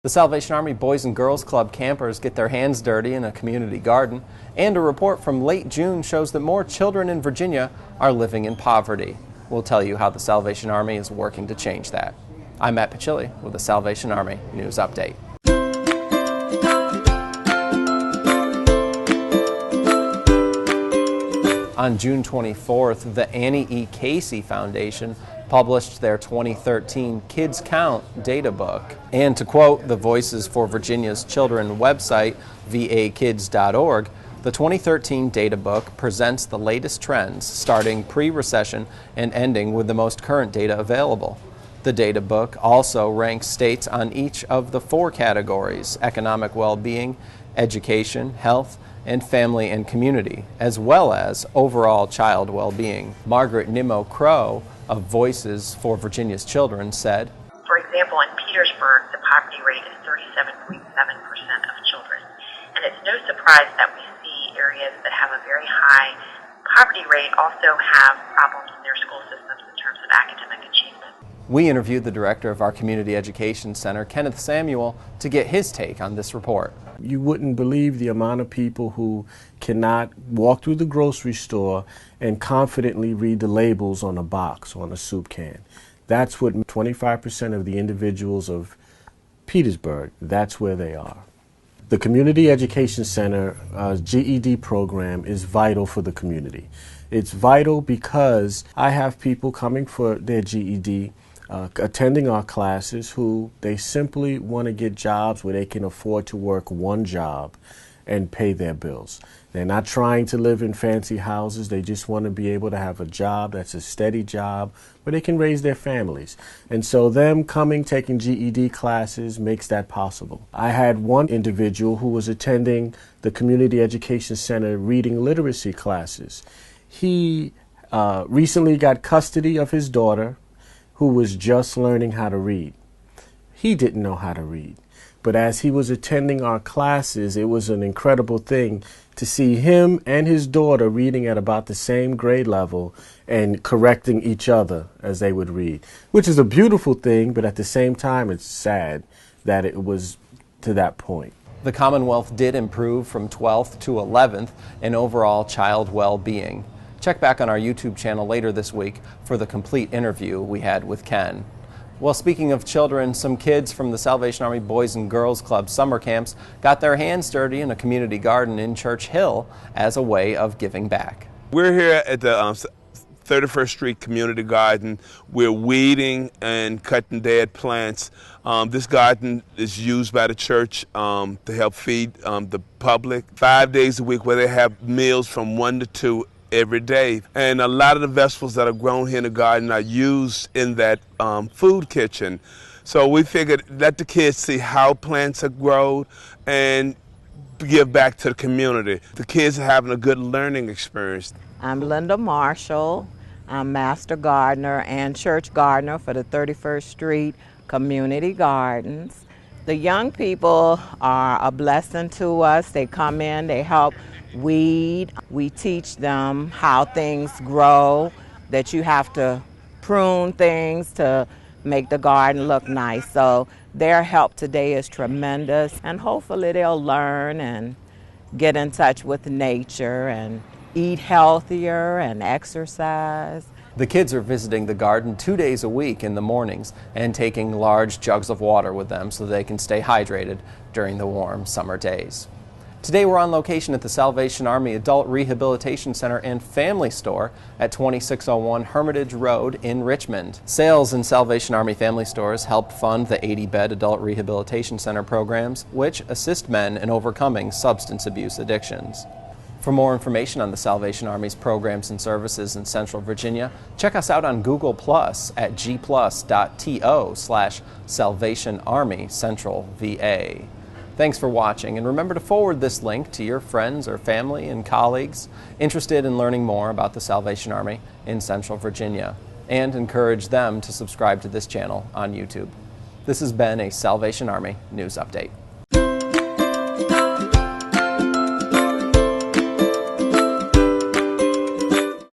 The Salvation Army Boys and Girls Club campers get their hands dirty in a community garden, and a report from late June shows that more children in Virginia are living in poverty. We'll tell you how the Salvation Army is working to change that. I'm Matt Pachilli with the Salvation Army News Update. On June 24th, the Annie E. Casey Foundation published their 2013 Kids Count data book. And to quote the Voices for Virginia's Children website, vakids.org, the 2013 data book presents the latest trends starting pre-recession and ending with the most current data available. The data book also ranks states on each of the 4 categories: economic well-being, education, health, and family and community, as well as overall child well-being. Margaret Nimmo Crow of Voices for Virginia's Children said, "For example, in Petersburg, the poverty rate is 37.7% of children. And it's no surprise that we see areas that have a very high poverty rate also have problems in their school systems in terms of academic achievement." We interviewed the director of our Community Education Center, Kenneth Samuel, to get his take on this report. You wouldn't believe the amount of people who cannot walk through the grocery store and confidently read the labels on a box, on a soup can. That's what 25% of the individuals of Petersburg, that's where they are. The Community Education Center GED program is vital for the community. It's vital because I have people coming for their GED, attending our classes, who they simply want to get jobs where they can afford to work one job and pay their bills. They're not trying to live in fancy houses. They just want to be able to have a job that's a steady job where they can raise their families. And so them coming, taking GED classes makes that possible. I had one individual who was attending the Community Education Center reading literacy classes. He recently got custody of his daughter, who was just learning how to read. He didn't know how to read. But as he was attending our classes, it was an incredible thing to see him and his daughter reading at about the same grade level and correcting each other as they would read, which is a beautiful thing, but at the same time, it's sad that it was to that point. The Commonwealth did improve from 12th to 11th in overall child well-being. Check back on our YouTube channel later this week for the complete interview we had with Ken. Well, speaking of children, some kids from the Salvation Army Boys and Girls Club summer camps got their hands dirty in a community garden in Church Hill as a way of giving back. We're here at the 31st Street Community Garden. We're weeding and cutting dead plants. This garden is used by the church to help feed the public 5 days a week, where they have meals from 1 to 2 every day. And a lot of the vegetables that are grown here in the garden are used in that food kitchen. So we figured let the kids see how plants are grown and give back to the community. The kids are having a good learning experience. I'm Linda Marshall. I'm Master Gardener and Church Gardener for the 31st Street Community Gardens. The young people are a blessing to us. They come in, they help weed. We teach them how things grow, that you have to prune things to make the garden look nice. So their help today is tremendous, and hopefully they'll learn and get in touch with nature and eat healthier and exercise. The kids are visiting the garden 2 days a week in the mornings and taking large jugs of water with them so they can stay hydrated during the warm summer days. Today we're on location at the Salvation Army Adult Rehabilitation Center and Family Store at 2601 Hermitage Road in Richmond. Sales in Salvation Army Family Stores help fund the 80-bed Adult Rehabilitation Center programs, which assist men in overcoming substance abuse addictions. For more information on the Salvation Army's programs and services in Central Virginia, check us out on Google Plus at gplus.to/Salvation Army Central VA. Thanks for watching, and remember to forward this link to your friends or family and colleagues interested in learning more about the Salvation Army in Central Virginia, and encourage them to subscribe to this channel on YouTube. This has been a Salvation Army News Update.